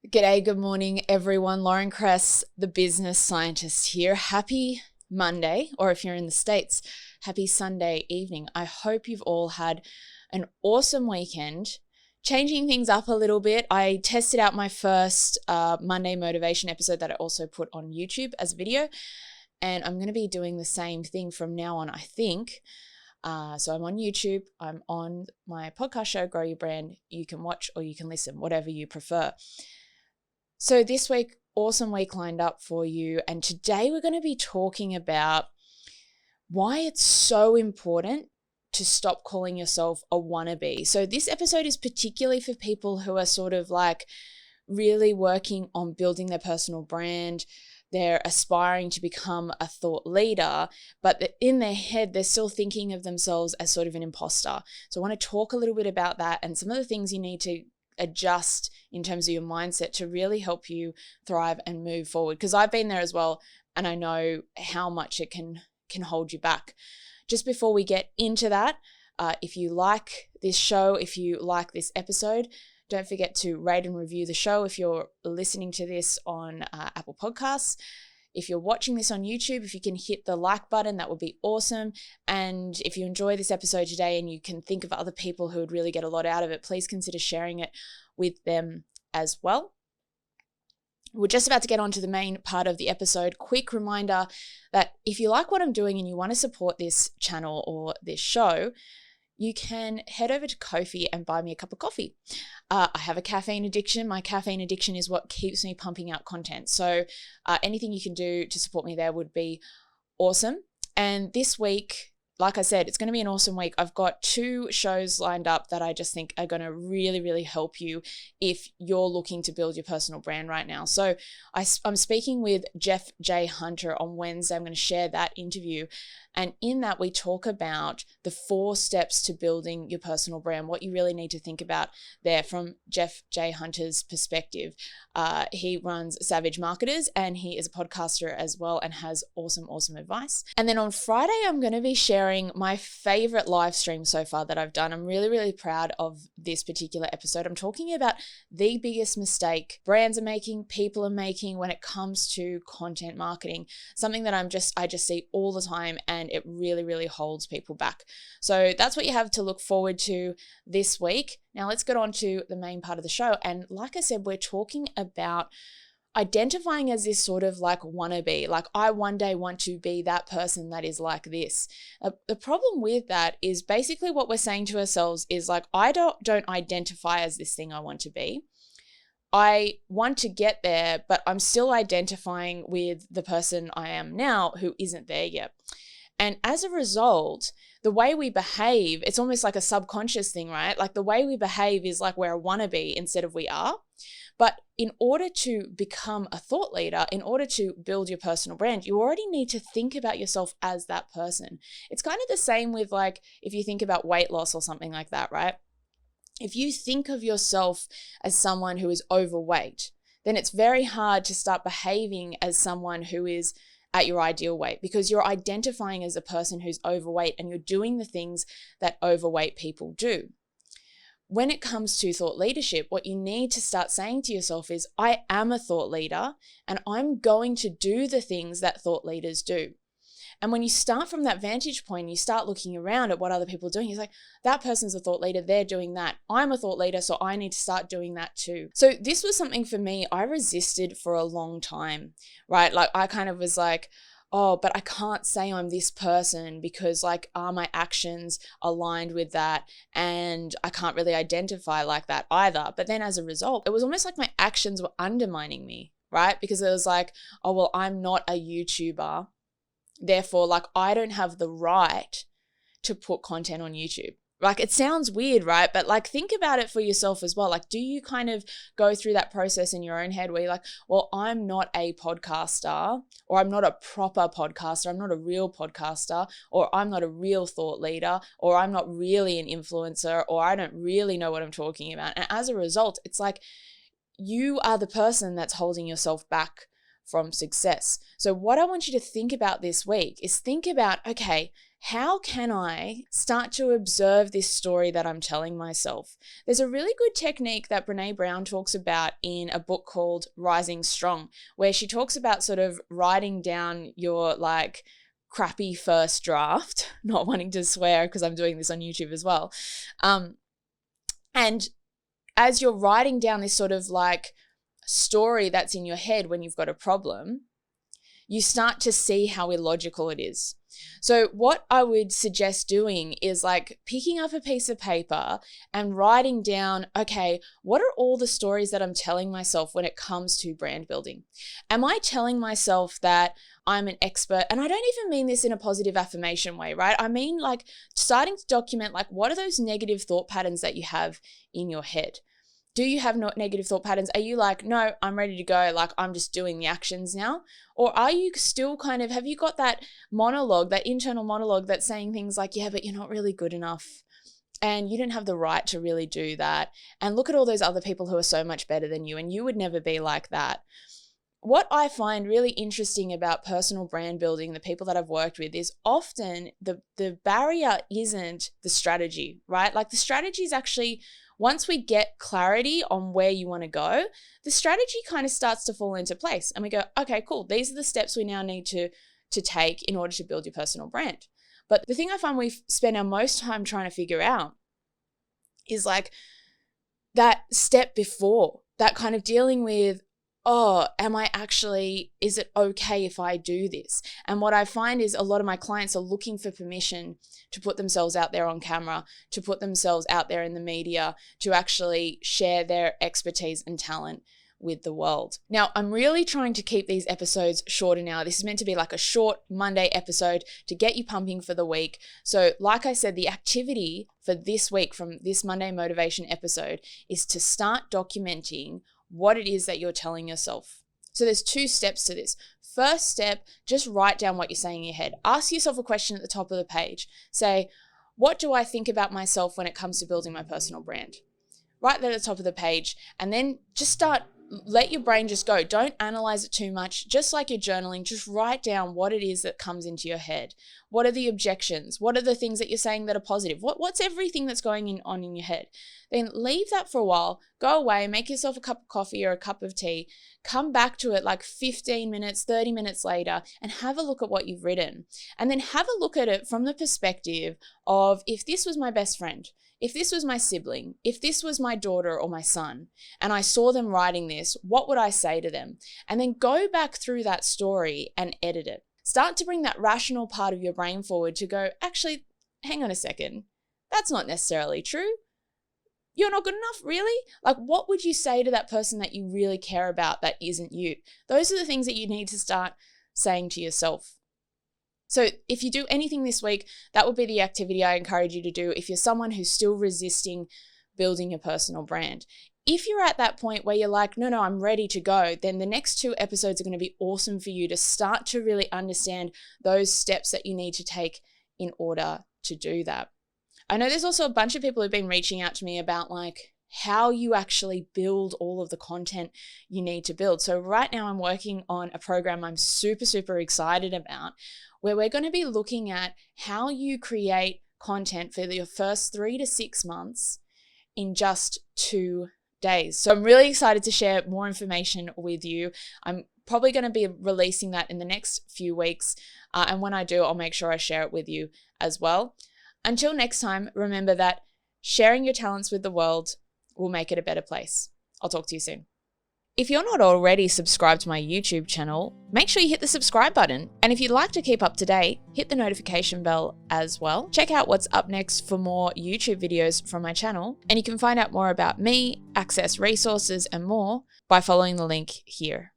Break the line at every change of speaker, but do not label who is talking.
G'day, good morning, everyone. Lauren Kress, the business scientist here. Happy Monday, or if you're in the States, happy Sunday evening. I hope you've all had an awesome weekend. Changing things up a little bit, I tested out my first Monday motivation episode that I also put on YouTube as a video, and I'm going to be doing the same thing from now on, I think. So I'm on YouTube, I'm on my podcast show, Grow Your Brand. You can watch or you can listen, whatever you prefer. So this week, awesome week lined up for you. And today we're going to be talking about why it's so important to stop calling yourself a wannabe. So this episode is particularly for people who are sort of like really working on building their personal brand. They're aspiring to become a thought leader, but in their head, they're still thinking of themselves as sort of an imposter. So I want to talk a little bit about that and some of the things you need to adjust in terms of your mindset to really help you thrive and move forward. Because I've been there as well, and I know how much it can hold you back. Just before we get into that, if you like this show, if you like this episode, don't forget to rate and review the show if you're listening to this on Apple Podcasts. If you're watching this on YouTube, if you can hit the like button, that would be awesome. And if you enjoy this episode today and you can think of other people who would really get a lot out of it, please consider sharing it with them as well. We're just about to get on to the main part of the episode. Quick reminder that if you like what I'm doing and you want to support this channel or this show, you can head over to Ko-fi and buy me a cup of coffee. I have a caffeine addiction. My caffeine addiction is what keeps me pumping out content. So anything you can do to support me there would be awesome. And this week, like I said, it's going to be an awesome week. I've got 2 shows lined up that I just think are going to really, really help you if you're looking to build your personal brand right now. So I'm speaking with Jeff J. Hunter on Wednesday. I'm going to share that interview. And in that, we talk about the 4 steps to building your personal brand, what you really need to think about there from Jeff J. Hunter's perspective. He runs Savage Marketers and he is a podcaster as well and has awesome advice. And then on Friday, I'm going to be sharing my favorite live stream so far that I've done. I'm really, really proud of this particular episode. I'm talking about the biggest mistake brands are making, people are making when it comes to content marketing, something that I just see all the time, and it really, really holds people back. So that's what you have to look forward to this week. Now let's get on to the main part of the show. And like I said, we're talking about identifying as this sort of like wannabe, like I one day want to be that person that is like this. The problem with that is basically what we're saying to ourselves is like, I don't identify as this thing I want to be. I want to get there, but I'm still identifying with the person I am now who isn't there yet. And as a result, the way we behave, it's almost like a subconscious thing, right? Like the way we behave is like we're a wannabe instead of we are. But in order to become a thought leader, in order to build your personal brand, you already need to think about yourself as that person. It's kind of the same with like if you think about weight loss or something like that, right? If you think of yourself as someone who is overweight, then it's very hard to start behaving as someone who is at your ideal weight because you're identifying as a person who's overweight and you're doing the things that overweight people do. When it comes to thought leadership, what you need to start saying to yourself is, I am a thought leader and I'm going to do the things that thought leaders do. And when you start from that vantage point, you start looking around at what other people are doing. It's like, that person's a thought leader, they're doing that. I'm a thought leader, so I need to start doing that too. So this was something for me, I resisted for a long time, right? Like I kind of was like, oh, but I can't say I'm this person because like, are my actions aligned with that? And I can't really identify like that either. But then as a result, it was almost like my actions were undermining me, right? Because it was like, oh, well, I'm not a YouTuber. Therefore, like I don't have the right to put content on YouTube. Like it sounds weird, right? But like think about it for yourself as well. Like do you kind of go through that process in your own head where you're like, well, I'm not a podcaster, or I'm not a proper podcaster, I'm not a real podcaster, or I'm not a real thought leader, or I'm not really an influencer, or I don't really know what I'm talking about. And as a result, it's like you are the person that's holding yourself back from success. So what I want you to think about this week is think about, okay, how can I start to observe this story that I'm telling myself? There's a really good technique that Brené Brown talks about in a book called Rising Strong, where she talks about sort of writing down your like crappy first draft, not wanting to swear because I'm doing this on YouTube as well. And as you're writing down this sort of like story that's in your head when you've got a problem, you start to see how illogical it is. So what I would suggest doing is like picking up a piece of paper and writing down, okay, what are all the stories that I'm telling myself when it comes to brand building? Am I telling myself that I'm an expert? And I don't even mean this in a positive affirmation way, right? I mean like starting to document like what are those negative thought patterns that you have in your head? Do you have negative thought patterns? Are you like, no, I'm ready to go, like I'm just doing the actions now? Or are you still kind of, have you got that monologue, that internal monologue that's saying things like, yeah, but you're not really good enough and you didn't have the right to really do that. And look at all those other people who are so much better than you and you would never be like that. What I find really interesting about personal brand building, the people that I've worked with, is often the barrier isn't the strategy, right? Like the strategy is actually, once we get clarity on where you want to go, the strategy kind of starts to fall into place. And we go, okay, cool. These are the steps we now need to take in order to build your personal brand. But the thing I find we spend our most time trying to figure out is like that step before, that kind of dealing with, oh, is it okay if I do this? And what I find is a lot of my clients are looking for permission to put themselves out there on camera, to put themselves out there in the media, to actually share their expertise and talent with the world. Now, I'm really trying to keep these episodes shorter now. This is meant to be like a short Monday episode to get you pumping for the week. So like I said, the activity for this week from this Monday motivation episode is to start documenting what it is that you're telling yourself. So there's 2 steps to this. First step, just write down what you're saying in your head. Ask yourself a question at the top of the page. Say, what do I think about myself when it comes to building my personal brand? Write that at the top of the page and then just start, let your brain just go. Don't analyze it too much. Just like you're journaling, just write down what it is that comes into your head. What are the objections? What are the things that you're saying that are positive? What's everything that's going on in your head? Then leave that for a while, go away, make yourself a cup of coffee or a cup of tea, come back to it like 15 minutes, 30 minutes later, and have a look at what you've written. And then have a look at it from the perspective of, if this was my best friend, if this was my sibling, if this was my daughter or my son, and I saw them writing this, what would I say to them? And then go back through that story and edit it. Start to bring that rational part of your brain forward to go, actually, hang on a second. That's not necessarily true. You're not good enough, really? Like, what would you say to that person that you really care about that isn't you? Those are the things that you need to start saying to yourself. So if you do anything this week, that would be the activity I encourage you to do if you're someone who's still resisting building your personal brand. If you're at that point where you're like, no, I'm ready to go, then the next 2 episodes are going to be awesome for you to start to really understand those steps that you need to take in order to do that. I know there's also a bunch of people who've been reaching out to me about like how you actually build all of the content you need to build. So right now I'm working on a program I'm super, super excited about, where we're going to be looking at how you create content for your first 3 to 6 months in just 2 days. So I'm really excited to share more information with you. I'm probably going to be releasing that in the next few weeks. And when I do, I'll make sure I share it with you as well. Until next time, remember that sharing your talents with the world will make it a better place. I'll talk to you soon. If you're not already subscribed to my YouTube channel, make sure you hit the subscribe button. And if you'd like to keep up to date, hit the notification bell as well. Check out what's up next for more YouTube videos from my channel. And you can find out more about me, access resources, and more by following the link here.